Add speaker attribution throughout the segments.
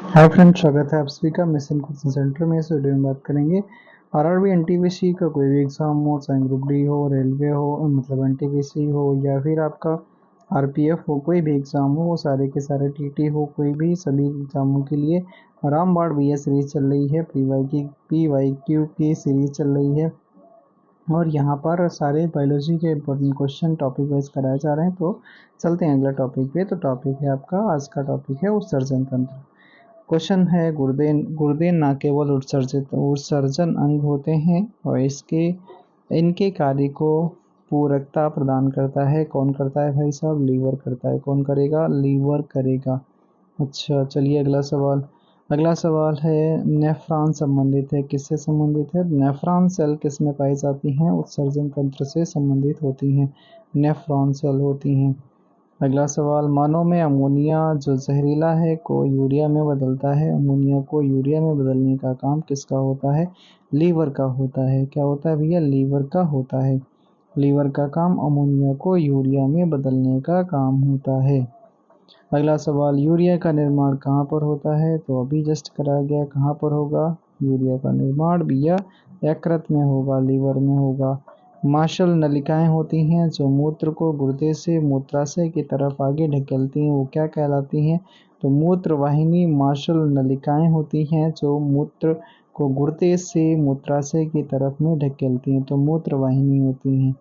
Speaker 1: Hi friends, स्वागत है आप सभी का मिशन कोचिंग सेंटर में। इस वीडियो में बात करेंगे आरआरबी एनटीपीसी का कोई भी एग्जाम हो, चाहे ग्रुप डी हो, रेलवे हो, मतलब एनटीपीसी हो या फिर आपका आरपीएफ हो, कोई भी एग्जाम हो, वो सारे के सारे टीटी हो, कोई भी सभी एग्जामों के लिए रामबाण भैया सीरीज चल रही है। पीवाईक्यू की सीरीज चल रही है और यहाँ पर सारे बायोलॉजी के इंपॉर्टेंट क्वेश्चन टॉपिक वाइज कराए जा रहे हैं। तो चलते हैं अगला टॉपिक पे। तो टॉपिक है आपका, आज का टॉपिक है उत्सर्जन तंत्र। क्वेश्चन है, गुर्दे गुर्दे न केवल उत्सर्जन अंग होते हैं और इनके कार्य को पूरकता प्रदान करता है। कौन करता है भाई साहब? लीवर करता है। कौन करेगा? लीवर करेगा। अच्छा, चलिए अगला सवाल है, नेफ्रॉन संबंधित है। किससे संबंधित है? नेफ्रॉन सेल किस में पाई जाती हैं? उत्सर्जन तंत्र से संबंधित होती हैं। नेफ्रॉन सेल होती हैं। अगला सवाल, मानव में अमोनिया जो जहरीला है को यूरिया में बदलता है। अमोनिया को यूरिया में बदलने का काम किसका होता है? लीवर का होता है। क्या होता है भैया? लीवर का होता है। लीवर का काम अमोनिया को यूरिया में बदलने का काम होता है। अगला सवाल, यूरिया का निर्माण कहाँ पर होता है? तो अभी जस्ट कराया गया, कहाँ पर होगा यूरिया का निर्माण? भैया यकृत में होगा, लीवर में होगा। माशल नलिकाएं होती हैं जो मूत्र को गुर्दे से मूत्राशय की तरफ आगे ढकेलती हैं, वो क्या कहलाती हैं? तो मूत्रवाहिनी माशल नलिकाएं होती हैं जो मूत्र को गुर्दे से मूत्राशय की तरफ में ढकेलती हैं, तो मूत्रवाहिनी होती हैं।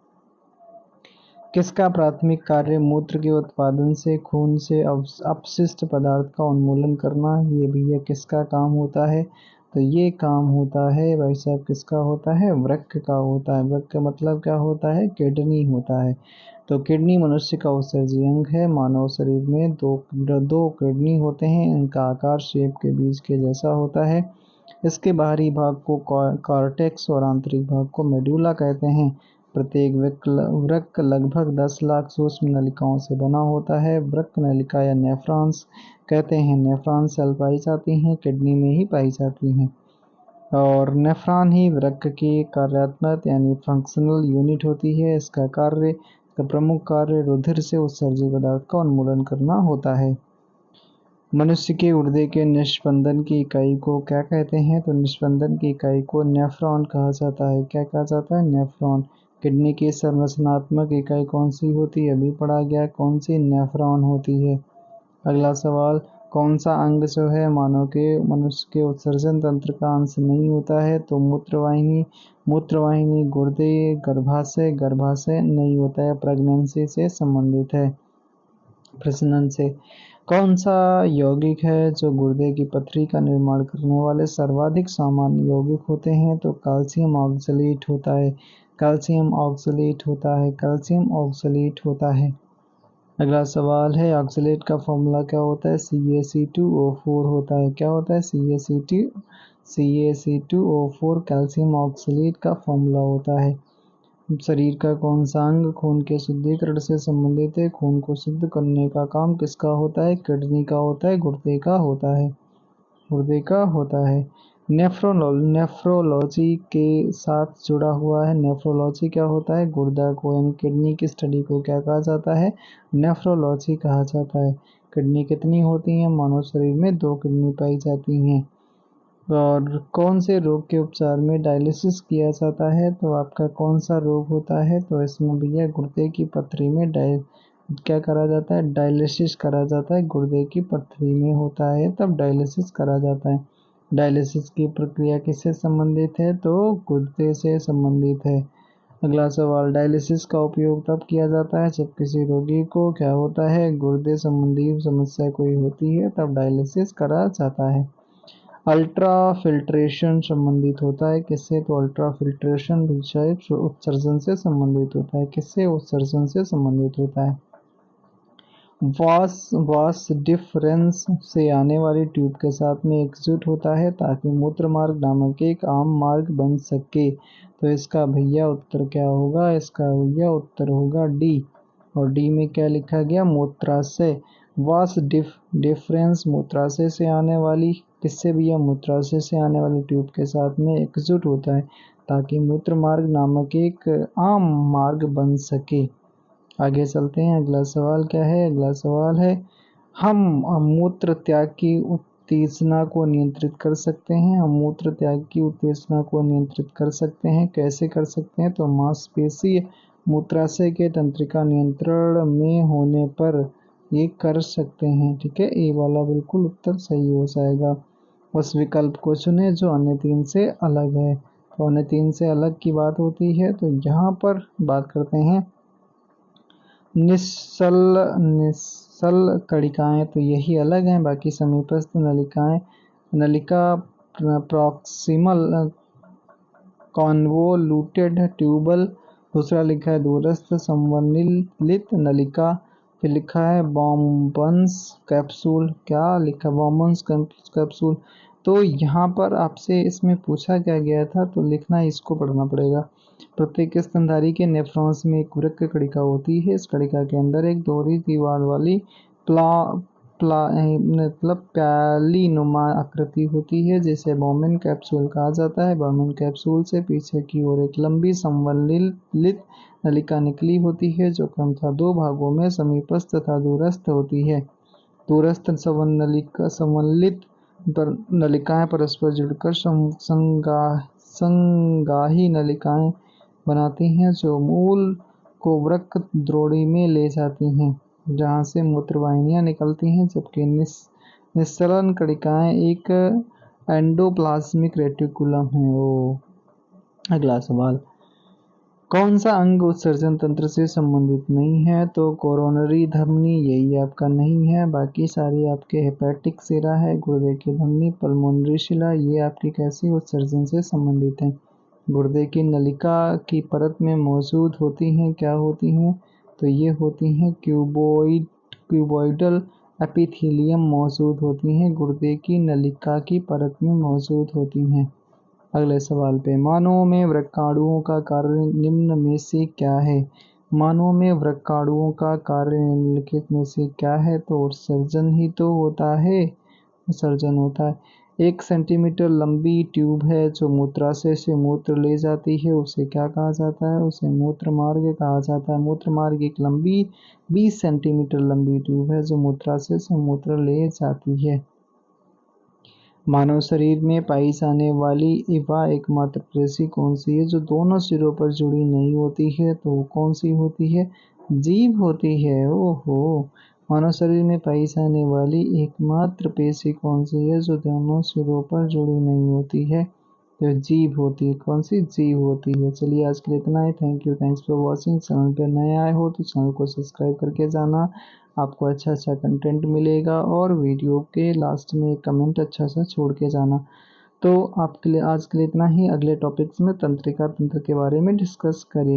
Speaker 1: किसका प्राथमिक कार्य मूत्र के उत्पादन से खून से अपशिष्ट पदार्थ का उन्मूलन करना? ये भैया किसका काम होता है? तो ये काम होता है भाई साहब, किसका होता है? वृक्क का होता है। वृक्क का मतलब क्या होता है? किडनी होता है। तो किडनी मनुष्य का उत्सर्जी अंग है। मानव शरीर में दो किडनी होते हैं। इनका आकार शेप के बीज के जैसा होता है। इसके बाहरी भाग को कॉर्टेक्स और आंतरिक भाग को मेडुला कहते हैं। प्रत्येक वृक्क लगभग 10 लाख सूक्ष्म नलिकाओं से बना होता है। वृक्क नलिका या नेफ्रॉन्स कहते हैं। नेफ्रॉन सेल पाई जाती हैं किडनी में ही पाई जाती हैं और नेफ्रॉन ही वृक्क की कार्यात्मक यानी फंक्शनल यूनिट होती है। इसका प्रमुख कार्य रुधिर से उत्सर्जित पदार्थ का उन्मूलन करना होता है। मनुष्य के गुर्दे के निस्पंदन की इकाई को क्या कहते हैं? तो निस्पंदन की इकाई को नेफ्रॉन कहा जाता है। क्या कहा जाता है? नेफ्रॉन। किडनी की संरचनात्मक इकाई कौन सी होती है? अभी पढ़ा गया, कौन सी? नेफ्रॉन होती है। अगला सवाल, कौन सा अंग जो है मनुष्य के उत्सर्जन तंत्र का अंश नहीं होता है? तो मूत्रवाहिनी गुर्दे गर्भाशय नहीं होता है, प्रेगनेंसी से संबंधित है, प्रजनन से। कौन सा यौगिक है जो गुर्दे की पथरी का निर्माण करने वाले सर्वाधिक सामान्य यौगिक होते हैं? तो कैल्शियम ऑक्सलेट होता है। कैल्शियम ऑक्सलेट होता है। कैल्शियम ऑक्सलेट होता है। अगला सवाल है, ऑक्सलेट का फॉर्मूला क्या होता है? CaC2O4 होता है। क्या होता है? CaC2O4 कैल्शियम ऑक्सलेट का फॉर्मूला होता है। शरीर का कौन सा अंग खून के शुद्धिकरण से संबंधित है? खून को शुद्ध करने का काम किसका होता है? किडनी का होता है, गुर्दे का होता है, गुर्दे का होता है। नेफ्रोलॉजी के साथ जुड़ा हुआ है। नेफ्रोलॉजी क्या होता है? गुर्दा को यानी किडनी की स्टडी को क्या कहा जाता है? नेफ्रोलॉजी कहा जाता है। किडनी कितनी होती हैं? मानव शरीर में 2 किडनी पाई जाती हैं। और कौन से रोग के उपचार में डायलिसिस किया जाता है? तो आपका कौन सा रोग होता है? तो इसमें भैया गुर्दे की पथरी में क्या करा जाता है? डायलिसिस करा जाता है। गुर्दे की पथरी में होता है तब डायलिसिस करा जाता है। डायलिसिस की प्रक्रिया किससे संबंधित है? तो गुर्दे से संबंधित है। अगला सवाल, डायलिसिस का उपयोग तब किया जाता है जब किसी रोगी को क्या होता है? गुर्दे संबंधी समस्या कोई होती है, तब डायलिसिस करा जाता है। अल्ट्रा फिल्ट्रेशन संबंधित होता है किससे? तो अल्ट्रा फिल्ट्रेशन भी शायद उत्सर्जन से संबंधित होता है। किससे? उत्सर्जन से संबंधित होता है। वास डिफरेंस से आने वाली ट्यूब के साथ में एकजुट होता है ताकि मूत्र मार्ग नामक एक आम मार्ग बन सके। तो इसका भैया उत्तर क्या होगा? इसका भैया उत्तर होगा डी। और डी में क्या लिखा गया? मूत्राशय। वास डिफरेंस मूत्राशय से आने वाली, किससे भैया? मूत्राशय से आने वाली ट्यूब के साथ में एकजुट होता है ताकि मूत्र मार्ग नामक एक आम मार्ग बन सके। आगे चलते हैं। अगला सवाल क्या है? अगला सवाल है, हम मूत्र त्याग की उत्तेजना को नियंत्रित कर सकते हैं। हम मूत्र त्याग की उत्तेजना को नियंत्रित कर सकते हैं। कैसे कर सकते हैं? तो मांसपेशीय मूत्राशय के तंत्रिका नियंत्रण में होने पर ये कर सकते हैं। ठीक है, ए वाला बिल्कुल उत्तर सही हो जाएगा। उस विकल्प को चुने जो अन्य तीन से अलग है। तो अन्य तीन से अलग की बात होती है तो यहाँ पर बात करते हैं निश्चल कणिकाएं, तो यही अलग हैं। बाकी समीपस्थ नलिकाएं, नलिका प्रॉक्सिमल कॉन्वोलूटेड ट्यूबल। दूसरा लिखा है दूरस्थ संवलित नलिका। फिर लिखा है बॉम्बन्स कैप्सूल। क्या लिखा? बॉम्बन्स कैप्सूल। तो यहाँ पर आपसे इसमें पूछा क्या गया था, तो लिखना इसको पढ़ना पड़ेगा। प्रत्येक स्तनधारी के नेफ्रॉन्स में एक वृक्क कणिका होती है। इस कणिका के अंदर एक दोहरी दीवार वाली मतलब प्यालीनुमा आकृति होती है, जिसे बॉम्बन कैप्सूल कहा जाता है। बॉम्बन कैप्सूल से पीछे की ओर एक लंबी संवलित नलिका निकली होती है, जो क्रमशः दो भागों में समीपस्थ तथा दूरस्थ होती है। दूरस्थ संवलित नलिकाएं परस्पर जुड़कर संगाही नलिकाएं बनाती हैं, जो मूल को वृक्क द्रोणी में ले जाती हैं, जहां से मूत्रवाहिनियां निकलती हैं। जबकि निस्सरण कणिकाएं एक एंडोप्लाज्मिक रेटिकुलम है। अगला सवाल, कौन सा अंग उत्सर्जन तंत्र से संबंधित नहीं है? तो कोरोनरी धमनी, यही आपका नहीं है। बाकी सारी आपके हेपेटिक सिरा है, गुर्दे की धमनी, पल्मोनरी शिला, ये आपकी कैसी उत्सर्जन से संबंधित है? गुर्दे की नलिका की परत में मौजूद होती हैं। क्या होती हैं? तो ये होती हैं क्यूबॉइडल एपिथेलियम मौजूद होती हैं, गुर्दे की नलिका की परत में मौजूद होती हैं। अगले सवाल पे, मानव में वृक्काणुओं का कार्य निम्न में से क्या है? मानव में वृक्काणुओं का कार्य निम्नलिखित में से क्या है? तो उत्सर्जन ही तो होता है, उत्सर्जन होता है। 1 सेंटीमीटर लंबी ट्यूब है जो मूत्राशय से मूत्र ले जाती है, उसे क्या कहा जाता है? उसे मूत्र मार्ग कहा जाता है। मूत्र मार्ग एक लंबी 20 सेंटीमीटर लंबी ट्यूब है जो मूत्राशय से मूत्र ले जाती है। मानव शरीर में पाई जाने वाली वह एकमात्र पेशी कौन सी है जो दोनों सिरों पर जुड़ी नहीं होती है? तो वो कौन सी होती है? जीभ होती है। ओहो, मानव शरीर में पाई जाने वाली एकमात्र पेशी कौन सी है जो दोनों सिरों पर जुड़ी नहीं होती है? तो जीभ होती है। कौन सी? जीभ होती है। चलिए आज के लिए इतना ही। Thank you, thanks for watching. Channel पे नए आए हो तो चैनल को सब्सक्राइब करके जाना, आपको अच्छा अच्छा कंटेंट मिलेगा। और वीडियो के लास्ट में एक कमेंट अच्छा सा छोड़ के जाना। तो आपके लिए आज के लिए इतना ही। अगले टॉपिक्स में तंत्रिका तंत्र के बारे में डिस्कस करेंगे।